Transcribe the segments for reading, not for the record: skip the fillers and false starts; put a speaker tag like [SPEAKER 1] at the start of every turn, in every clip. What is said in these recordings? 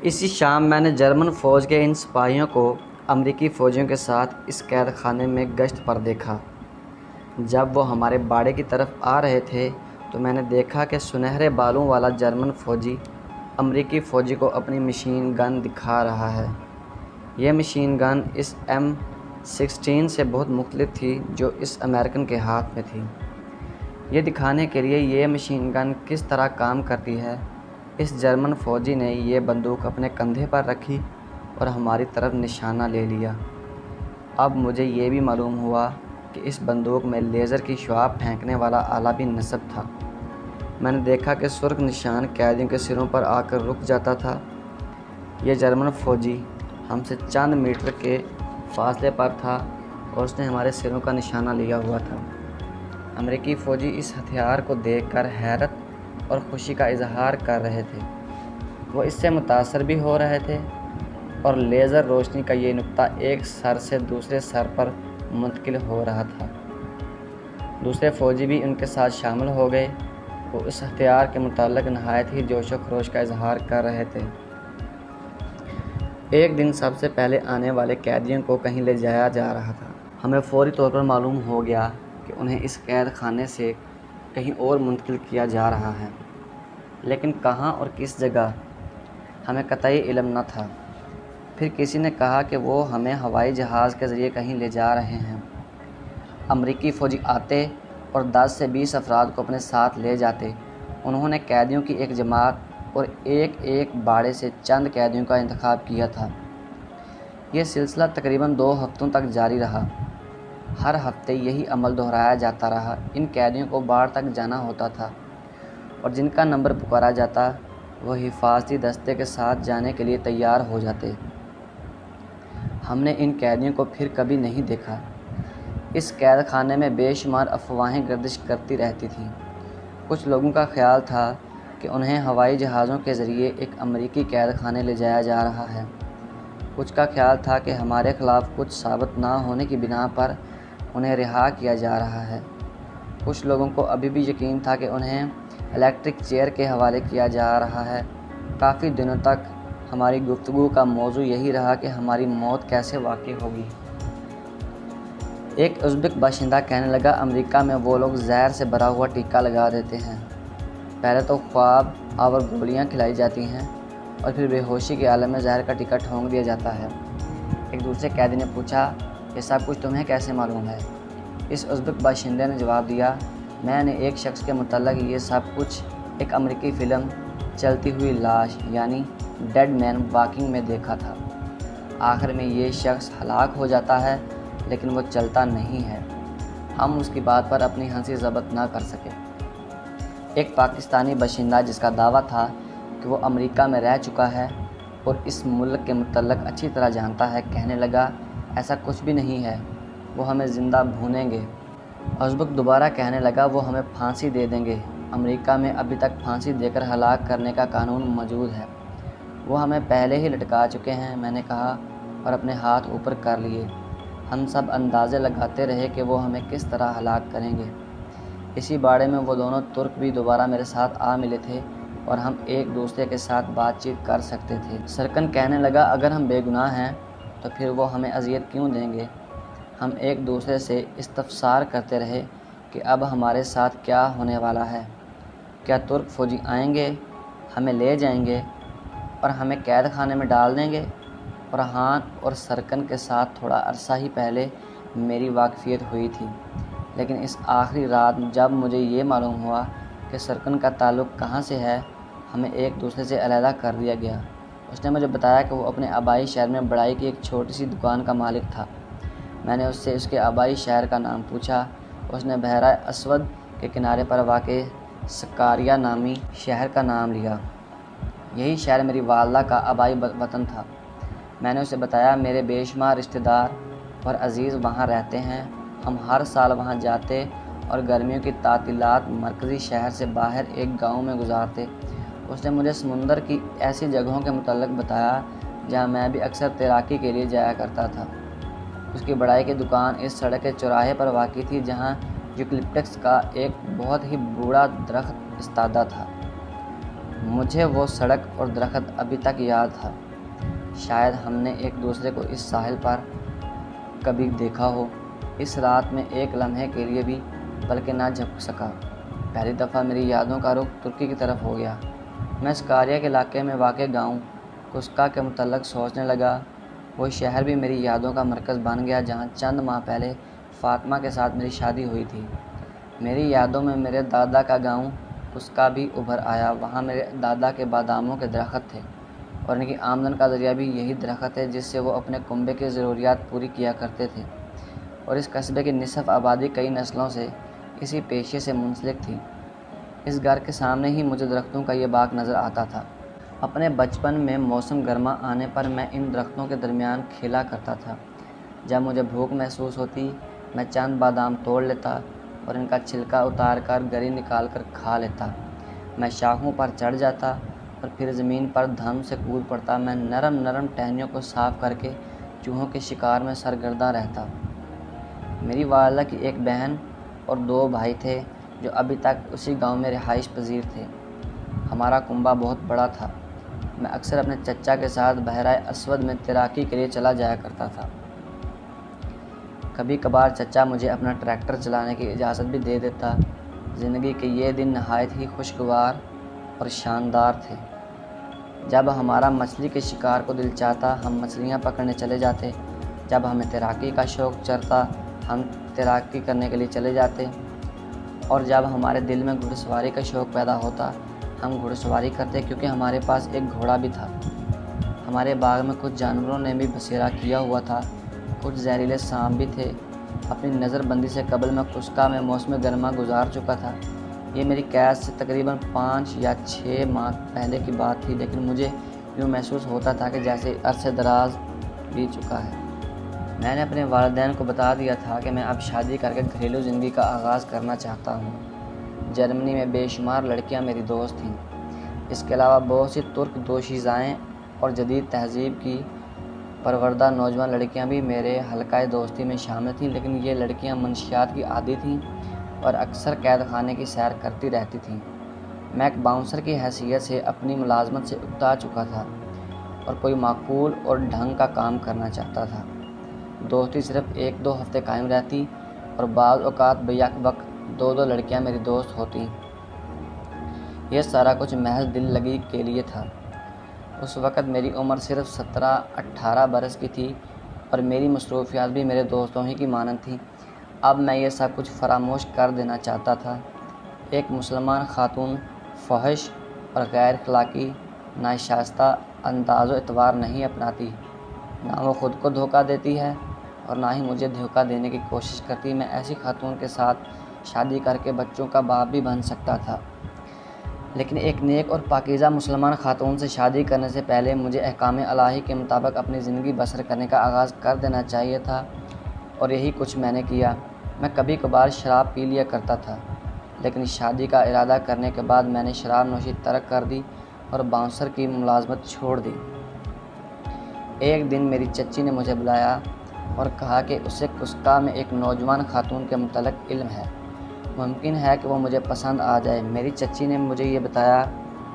[SPEAKER 1] اسی شام میں نے جرمن فوج کے ان سپاہیوں کو امریکی فوجیوں کے ساتھ اس قید خانے میں گشت پر دیکھا۔ جب وہ ہمارے باڑے کی طرف آ رہے تھے تو میں نے دیکھا کہ سنہرے بالوں والا جرمن فوجی امریکی فوجی کو اپنی مشین گن دکھا رہا ہے۔ یہ مشین گن اس M16 سے بہت مختلف تھی جو اس امریکن کے ہاتھ میں تھی۔ یہ دکھانے کے لیے یہ مشین گن کس طرح کام کرتی ہے، اس جرمن فوجی نے یہ بندوق اپنے کندھے پر رکھی اور ہماری طرف نشانہ لے لیا۔ اب مجھے یہ بھی معلوم ہوا کہ اس بندوق میں لیزر کی شعاع پھینکنے والا آلہ بھی نصب تھا۔ میں نے دیکھا کہ سرخ نشان قیدیوں کے سروں پر آ کر رک جاتا تھا۔ یہ جرمن فوجی ہم سے چند میٹر کے فاصلے پر تھا اور اس نے ہمارے سروں کا نشانہ لیا ہوا تھا۔ امریکی فوجی اس ہتھیار کو دیکھ کر حیرت اور خوشی کا اظہار کر رہے تھے۔ وہ اس سے متاثر بھی ہو رہے تھے اور لیزر روشنی کا یہ نقطہ ایک سر سے دوسرے سر پر منتقل ہو رہا تھا۔ دوسرے فوجی بھی ان کے ساتھ شامل ہو گئے۔ وہ اس ہتھیار کے متعلق نہایت ہی جوش و خروش کا اظہار کر رہے تھے۔ ایک دن سب سے پہلے آنے والے قیدیوں کو کہیں لے جایا جا رہا تھا۔ ہمیں فوری طور پر معلوم ہو گیا کہ انہیں اس قید خانے سے کہیں اور منتقل کیا جا رہا ہے، لیکن کہاں اور کس جگہ ہمیں قطعی علم نہ تھا۔ پھر کسی نے کہا کہ وہ ہمیں ہوائی جہاز کے ذریعے کہیں لے جا رہے ہیں۔ امریکی فوجی آتے اور 10 سے 20 افراد کو اپنے ساتھ لے جاتے۔ انہوں نے قیدیوں کی ایک جماعت اور ایک ایک باڑے سے چند قیدیوں کا انتخاب کیا تھا۔ یہ سلسلہ تقریباً 2 ہفتوں تک جاری رہا۔ ہر ہفتے یہی عمل دہرایا جاتا رہا۔ ان قیدیوں کو باڑ تک جانا ہوتا تھا اور جن کا نمبر پکارا جاتا وہ حفاظتی دستے کے ساتھ جانے کے لیے تیار ہو جاتے۔ ہم نے ان قیدیوں کو پھر کبھی نہیں دیکھا۔ اس قید خانے میں بے شمار افواہیں گردش کرتی رہتی تھیں۔ کچھ لوگوں کا خیال تھا کہ انہیں ہوائی جہازوں کے ذریعے ایک امریکی قید خانے لے جایا جا رہا ہے۔ کچھ کا خیال تھا کہ ہمارے خلاف کچھ ثابت نہ ہونے کی بنا پر انہیں رہا کیا جا رہا ہے۔ کچھ لوگوں کو ابھی بھی یقین تھا کہ انہیں الیکٹرک چیئر کے حوالے کیا جا رہا ہے۔ کافی دنوں تک ہماری گفتگو کا موضوع یہی رہا کہ ہماری موت کیسے واقع ہوگی۔ ایک ازبک باشندہ کہنے لگا، امریکہ میں وہ لوگ زہر سے بھرا ہوا ٹیکہ لگا دیتے ہیں۔ پہلے تو خواب آور گولیاں کھلائی جاتی ہیں اور پھر بے ہوشی کے عالم میں زہر کا ٹیکہ ٹھونک دیا جاتا ہے۔ ایک دوسرے قیدی نے پوچھا، یہ سب کچھ تمہیں کیسے معلوم ہے؟ اس ازبک باشندے نے جواب دیا، میں نے ایک شخص کے متعلق یہ سب کچھ ایک امریکی فلم چلتی ہوئی لاش یعنی ڈیڈ مین واکنگ میں دیکھا تھا۔ آخر میں یہ شخص ہلاک ہو جاتا ہے لیکن وہ چلتا نہیں ہے۔ ہم اس کی بات پر اپنی ہنسی ضبط نہ کر سکے۔ ایک پاکستانی باشندہ جس کا دعویٰ تھا کہ وہ امریکہ میں رہ چکا ہے اور اس ملک کے متعلق اچھی طرح جانتا ہے، کہنے لگا، ایسا کچھ بھی نہیں ہے، وہ ہمیں زندہ بھونیں گے۔ ازبک دوبارہ کہنے لگا، وہ ہمیں پھانسی دے دیں گے۔ امریکہ میں ابھی تک پھانسی دے کر ہلاک کرنے کا قانون موجود ہے۔ وہ ہمیں پہلے ہی لٹکا چکے ہیں، میں نے کہا اور اپنے ہاتھ اوپر کر لیے۔ ہم سب اندازے لگاتے رہے کہ وہ ہمیں کس طرح ہلاک کریں گے۔ اسی باڑے میں وہ دونوں ترک بھی دوبارہ میرے ساتھ آ ملے تھے اور ہم ایک دوسرے کے ساتھ بات چیت کر سکتے تھے۔ سرکن کہنے لگا، اگر ہم بے گناہ ہیں تو پھر وہ ہمیں اذیت کیوں دیں گے؟ ہم ایک دوسرے سے استفسار کرتے رہے کہ اب ہمارے ساتھ کیا ہونے والا ہے۔ کیا ترک فوجی آئیں گے، ہمیں لے جائیں گے اور ہمیں قید خانے میں ڈال دیں گے؟ فرحان اور سرکن کے ساتھ تھوڑا عرصہ ہی پہلے میری واقفیت ہوئی تھی، لیکن اس آخری رات جب مجھے یہ معلوم ہوا کہ سرکن کا تعلق کہاں سے ہے، ہمیں ایک دوسرے سے علیحدہ کر دیا گیا۔ اس نے مجھے بتایا کہ وہ اپنے آبائی شہر میں بڑائی کی ایک چھوٹی سی دکان کا مالک تھا۔ میں نے اس سے اس کے آبائی شہر کا نام پوچھا۔ اس نے بحیرہ اسود کے کنارے پر واقع سکاریا نامی شہر کا نام لیا۔ یہی شہر میری والدہ کا آبائی وطن تھا۔ میں نے اسے بتایا، میرے بے شمار رشتہ دار اور عزیز وہاں رہتے ہیں۔ ہم ہر سال وہاں جاتے اور گرمیوں کی تعطیلات مرکزی شہر سے باہر ایک گاؤں میں گزارتے۔ اس نے مجھے سمندر کی ایسی جگہوں کے متعلق بتایا جہاں میں بھی اکثر تیراکی کے لیے جایا کرتا تھا۔ اس کی بڑائی کی دکان اس سڑک کے چوراہے پر واقع تھی جہاں یوکلپٹس کا ایک بہت ہی بوڑھا درخت استادہ تھا۔ مجھے وہ سڑک اور درخت ابھی تک یاد تھا۔ شاید ہم نے ایک دوسرے کو اس ساحل پر کبھی دیکھا ہو۔ اس رات میں ایک لمحے کے لیے بھی بلکہ نہ جھپک سکا۔ پہلی دفعہ میری یادوں کا رخ ترکی کی طرف ہو گیا۔ میں اسکاریا کے علاقے میں واقع گاؤں کسکا کے متعلق سوچنے لگا۔ وہ شہر بھی میری یادوں کا مرکز بن گیا جہاں چند ماہ پہلے فاطمہ کے ساتھ میری شادی ہوئی تھی۔ میری یادوں میں میرے دادا کا گاؤں کسکا بھی ابھر آیا۔ وہاں میرے دادا کے باداموں کے درخت تھے اور ان کی آمدن کا ذریعہ بھی یہی درخت ہے جس سے وہ اپنے کنبے کی ضروریات پوری کیا کرتے تھے، اور اس قصبے کی نصف آبادی کئی نسلوں سے اسی پیشے سے منسلک تھی۔ اس گھر کے سامنے ہی مجھے درختوں کا یہ باغ نظر آتا تھا۔ اپنے بچپن میں موسم گرما آنے پر میں ان درختوں کے درمیان کھیلا کرتا تھا۔ جب مجھے بھوک محسوس ہوتی میں چند بادام توڑ لیتا اور ان کا چھلکا اتار کر گری نکال کر کھا لیتا۔ میں شاخوں پر چڑھ جاتا اور پھر زمین پر دھم سے کود پڑتا۔ میں نرم نرم ٹہنیوں کو صاف کر کے چوہوں کے شکار میں سرگرداں رہتا۔ میری والدہ کی ایک بہن اور 2 بھائی تھے جو ابھی تک اسی گاؤں میں رہائش پذیر تھے۔ ہمارا کنبہ بہت بڑا تھا۔ میں اکثر اپنے چچا کے ساتھ بحیرہ اسود میں تیراکی کے لیے چلا جایا کرتا تھا۔ کبھی کبھار چچا مجھے اپنا ٹریکٹر چلانے کی اجازت بھی دے دیتا۔ زندگی کے یہ دن نہایت ہی خوشگوار اور شاندار تھے۔ جب ہمارا مچھلی کے شکار کو دل چاہتا ہم مچھلیاں پکڑنے چلے جاتے۔ جب ہمیں تیراکی کا شوق چڑھتا ہم تیراکی کرنے کے لیے چلے جاتے، اور جب ہمارے دل میں گھڑ سواری کا شوق پیدا ہوتا ہم گھڑ سواری کرتے، کیونکہ ہمارے پاس ایک گھوڑا بھی تھا۔ ہمارے باغ میں کچھ جانوروں نے بھی بسیرا کیا ہوا تھا، کچھ زہریلے سانپ بھی تھے۔ اپنی نظر بندی سے قبل میں کسکا میں موسم گرما گزار چکا تھا۔ یہ میری قید سے تقریباً 5 یا 6 ماہ پہلے کی بات تھی، لیکن مجھے یوں محسوس ہوتا تھا کہ جیسے عرصہ دراز بیت چکا ہے۔ میں نے اپنے والدین کو بتا دیا تھا کہ میں اب شادی کر کے گھریلو زندگی کا آغاز کرنا چاہتا ہوں۔ جرمنی میں بے شمار لڑکیاں میری دوست تھیں۔ اس کے علاوہ بہت سی ترک دوشیزائیں اور جدید تہذیب کی پروردہ نوجوان لڑکیاں بھی میرے حلقۂ دوستی میں شامل تھیں، لیکن یہ لڑکیاں منشیات کی عادی تھیں اور اکثر قید خانے کی سیر کرتی رہتی تھیں۔ میں ایک باؤنسر کی حیثیت سے اپنی ملازمت سے اکتا چکا تھا اور کوئی معقول اور ڈھنگ کا کام کرنا چاہتا تھا۔ دوستی صرف 1-2 ہفتے قائم رہتی اور بعض اوقات بیک وقت 2 لڑکیاں میری دوست ہوتیں۔ یہ سارا کچھ محض دل لگی کے لیے تھا۔ اس وقت میری عمر صرف 17-18 برس کی تھی اور میری مصروفیات بھی میرے دوستوں ہی کی مانند تھیں۔ اب میں یہ سب کچھ فراموش کر دینا چاہتا تھا۔ ایک مسلمان خاتون فحش اور غیر اخلاقی ناشائستہ انداز و اطوار نہیں اپناتی۔ نہ وہ خود کو دھوکہ دیتی ہے اور نہ ہی مجھے دھوکہ دینے کی کوشش کرتی۔ میں ایسی خاتون کے ساتھ شادی کر کے بچوں کا باپ بھی بن سکتا تھا، لیکن ایک نیک اور پاکیزہ مسلمان خاتون سے شادی کرنے سے پہلے مجھے احکام الہی کے مطابق اپنی زندگی بسر کرنے کا آغاز کر دینا چاہیے تھا، اور یہی کچھ میں نے کیا۔ میں کبھی کبھار شراب پی لیا کرتا تھا، لیکن شادی کا ارادہ کرنے کے بعد میں نے شراب نوشی ترک کر دی اور باؤنسر کی ملازمت چھوڑ دی۔ ایک دن میری چچی نے مجھے بلایا اور کہا کہ اسے کسکا میں ایک نوجوان خاتون کے متعلق علم ہے، ممکن ہے کہ وہ مجھے پسند آ جائے۔ میری چچی نے مجھے یہ بتایا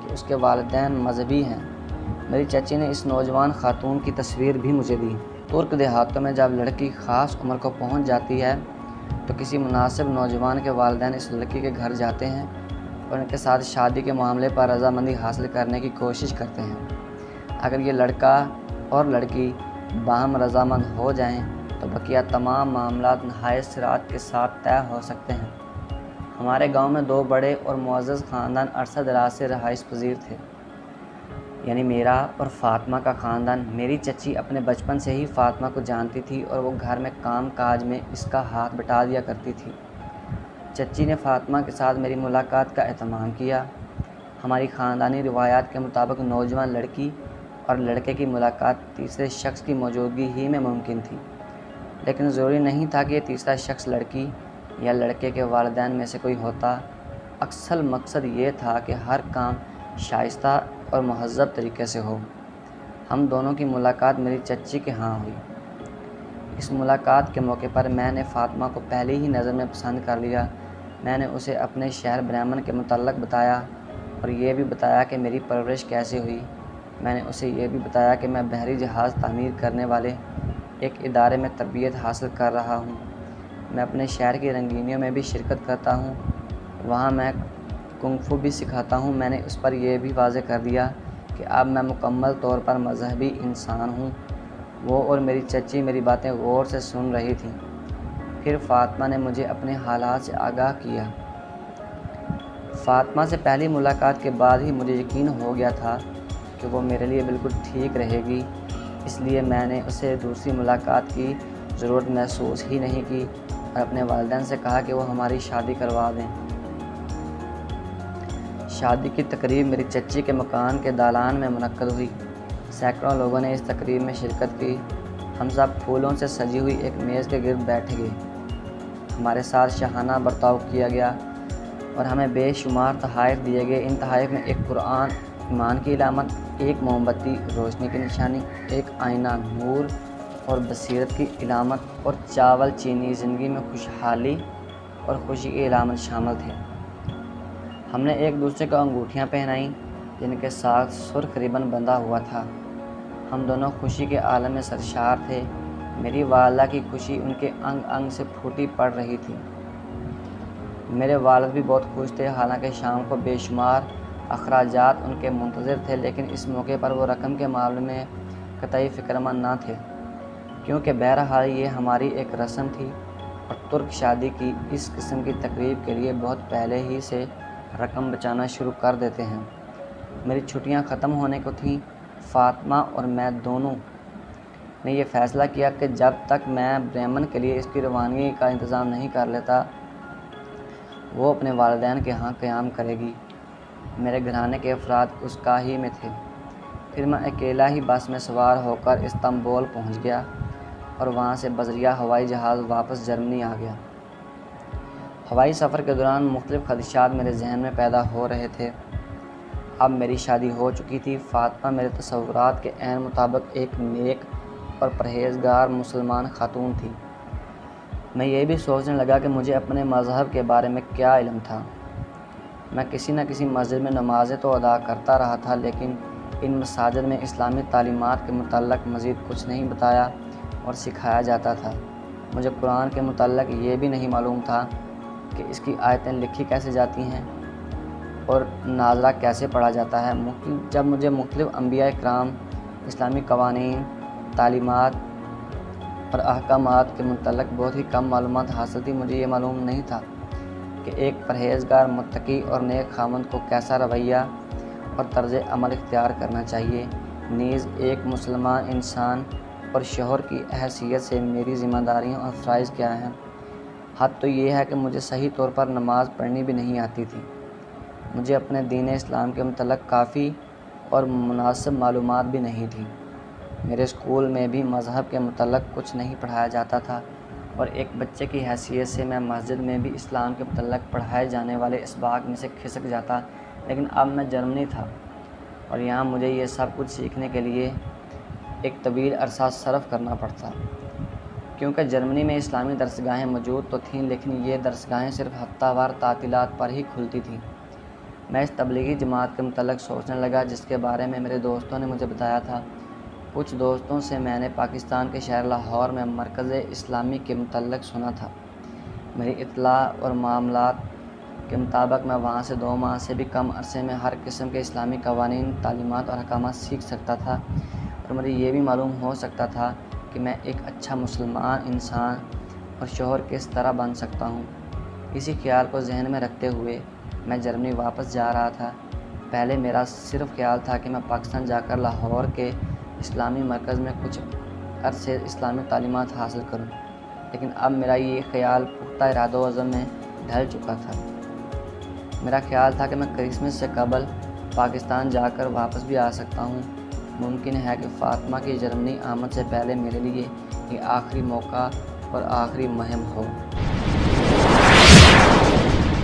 [SPEAKER 1] کہ اس کے والدین مذہبی ہیں۔ میری چچی نے اس نوجوان خاتون کی تصویر بھی مجھے دی۔ ترک دیہاتوں میں جب لڑکی خاص عمر کو پہنچ جاتی ہے تو کسی مناسب نوجوان کے والدین اس لڑکی کے گھر جاتے ہیں اور ان کے ساتھ شادی کے معاملے پر رضامندی حاصل کرنے کی کوشش کرتے ہیں۔ اگر یہ لڑکا اور لڑکی باہم رضامند ہو جائیں تو بقیہ تمام معاملات نہایت سرعت کے ساتھ طے ہو سکتے ہیں۔ ہمارے گاؤں میں 2 بڑے اور معزز خاندان عرصہ دراز سے رہائش پذیر تھے، یعنی میرا اور فاطمہ کا خاندان۔ میری چچی اپنے بچپن سے ہی فاطمہ کو جانتی تھی اور وہ گھر میں کام کاج میں اس کا ہاتھ بٹا دیا کرتی تھی۔ چچی نے فاطمہ کے ساتھ میری ملاقات کا اہتمام کیا۔ ہماری خاندانی روایات کے مطابق نوجوان لڑکی اور لڑکے کی ملاقات تیسرے شخص کی موجودگی ہی میں ممکن تھی، لیکن ضروری نہیں تھا کہ یہ تیسرا شخص لڑکی یا لڑکے کے والدین میں سے کوئی ہوتا۔ اصل مقصد یہ تھا کہ ہر کام شائستہ اور مہذب طریقے سے ہو۔ ہم دونوں کی ملاقات میری چچی کے ہاں ہوئی۔ اس ملاقات کے موقع پر میں نے فاطمہ کو پہلی ہی نظر میں پسند کر لیا۔ میں نے اسے اپنے شہر بریمن کے متعلق بتایا اور یہ بھی بتایا کہ میری پرورش کیسے ہوئی۔ میں نے اسے یہ بھی بتایا کہ میں بحری جہاز تعمیر کرنے والے ایک ادارے میں تربیت حاصل کر رہا ہوں۔ میں اپنے شہر کی رنگینیوں میں بھی شرکت کرتا ہوں، وہاں میں کنگ فو بھی سکھاتا ہوں۔ میں نے اس پر یہ بھی واضح کر دیا کہ اب میں مکمل طور پر مذہبی انسان ہوں۔ وہ اور میری چچی میری باتیں غور سے سن رہی تھیں۔ پھر فاطمہ نے مجھے اپنے حالات سے آگاہ کیا۔ فاطمہ سے پہلی ملاقات کے بعد ہی مجھے یقین ہو گیا تھا کہ وہ میرے لیے بالکل ٹھیک رہے گی، اس لیے میں نے اسے دوسری ملاقات کی ضرورت محسوس ہی نہیں کی اور اپنے والدین سے کہا کہ وہ ہماری شادی کروا دیں۔ شادی کی تقریب میری چچی کے مکان کے دالان میں منعقد ہوئی۔ سینکڑوں لوگوں نے اس تقریب میں شرکت کی۔ ہم سب پھولوں سے سجی ہوئی ایک میز کے گرد بیٹھ گئے۔ ہمارے ساتھ شاہانہ برتاؤ کیا گیا اور ہمیں بے شمار تحائف دیے گئے۔ ان تحائف میں ایک قرآن ایمان کی علامت، ایک موم بتی روشنی کی نشانی، ایک آئینہ نور اور بصیرت کی علامت، اور چاول چینی زندگی میں خوشحالی اور خوشی کی علامت شامل تھے۔ ہم نے ایک دوسرے کو انگوٹھیاں پہنائیں جن کے ساتھ سرخ ربن بندھا ہوا تھا۔ ہم دونوں خوشی کے عالم میں سرشار تھے۔ میری والدہ کی خوشی ان کے انگ انگ سے پھوٹی پڑ رہی تھی۔ میرے والد بھی بہت خوش تھے، حالانکہ شام کو بے شمار اخراجات ان کے منتظر تھے، لیکن اس موقع پر وہ رقم کے معاملے میں قطعی فکرمند نہ تھے، کیونکہ بہرحال یہ ہماری ایک رسم تھی اور ترک شادی کی اس قسم کی تقریب کے لیے بہت پہلے ہی سے رقم بچانا شروع کر دیتے ہیں۔ میری چھٹیاں ختم ہونے کو تھیں۔ فاطمہ اور میں دونوں نے یہ فیصلہ کیا کہ جب تک میں بریمن کے لیے اس کی روانگی کا انتظام نہیں کر لیتا، وہ اپنے والدین کے ہاں قیام کرے گی۔ میرے گھرانے کے افراد اس کا ہی میں تھے۔ پھر میں اکیلا ہی بس میں سوار ہو کر استنبول پہنچ گیا اور وہاں سے بذریعہ ہوائی جہاز واپس جرمنی آ گیا۔ ہوائی سفر کے دوران مختلف خدشات میرے ذہن میں پیدا ہو رہے تھے۔ اب میری شادی ہو چکی تھی۔ فاطمہ میرے تصورات کے عین مطابق ایک نیک اور پرہیزگار مسلمان خاتون تھی۔ میں یہ بھی سوچنے لگا کہ مجھے اپنے مذہب کے بارے میں کیا علم تھا۔ میں کسی نہ کسی مسجد میں نمازیں تو ادا کرتا رہا تھا، لیکن ان مساجد میں اسلامی تعلیمات کے متعلق مزید کچھ نہیں بتایا اور سکھایا جاتا تھا۔ مجھے قرآن کے متعلق یہ بھی نہیں معلوم تھا کہ اس کی آیتیں لکھی کیسے جاتی ہیں اور ناظرہ کیسے پڑھا جاتا ہے۔ جب مجھے مختلف انبیاء کرام، اسلامی قوانین، تعلیمات اور احکامات کے متعلق بہت ہی کم معلومات حاصل تھی۔ مجھے یہ معلوم نہیں تھا کہ ایک پرہیزگار، متقی اور نیک خاوند کو کیسا رویہ اور طرز عمل اختیار کرنا چاہیے۔ نیز ایک مسلمان انسان اور شوہر کی حیثیت سے میری ذمہ داریاں اور فرائض کیا ہیں۔ حد تو یہ ہے کہ مجھے صحیح طور پر نماز پڑھنی بھی نہیں آتی تھی۔ مجھے اپنے دین اسلام کے متعلق کافی اور مناسب معلومات بھی نہیں تھیں۔ میرے اسکول میں بھی مذہب کے متعلق کچھ نہیں پڑھایا جاتا تھا، اور ایک بچے کی حیثیت سے میں مسجد میں بھی اسلام کے متعلق پڑھائے جانے والے اسباق میں سے کھسک جاتا۔ لیکن اب میں جرمنی تھا اور یہاں مجھے یہ سب کچھ سیکھنے کے لیے ایک طویل عرصہ صرف کرنا پڑتا، کیونکہ جرمنی میں اسلامی درسگاہیں موجود تو تھیں، لیکن یہ درسگاہیں صرف ہفتہ وار تعطیلات پر ہی کھلتی تھیں۔ میں اس تبلیغی جماعت کے متعلق سوچنے لگا جس کے بارے میں میرے دوستوں نے مجھے بتایا تھا۔ کچھ دوستوں سے میں نے پاکستان کے شہر لاہور میں مرکز اسلامی کے متعلق سنا تھا۔ میری اطلاع اور معاملات کے مطابق میں وہاں سے 2 ماہ سے بھی کم عرصے میں ہر قسم کے اسلامی قوانین، تعلیمات اور احکامات سیکھ سکتا تھا، اور مجھے یہ بھی معلوم ہو سکتا تھا کہ میں ایک اچھا مسلمان انسان اور شوہر کس طرح بن سکتا ہوں۔ اسی خیال کو ذہن میں رکھتے ہوئے میں جرمنی واپس جا رہا تھا۔ پہلے میرا صرف خیال تھا کہ میں پاکستان جا کر لاہور کے اسلامی مرکز میں کچھ عرصے اسلامی تعلیمات حاصل کروں، لیکن اب میرا یہ خیال پختہ ارادہ و عزم میں ڈھل چکا تھا۔ میرا خیال تھا کہ میں کرسمس سے قبل پاکستان جا کر واپس بھی آ سکتا ہوں۔ ممکن ہے کہ فاطمہ کی جرمنی آمد سے پہلے میرے لیے یہ آخری موقع اور آخری مہم ہو۔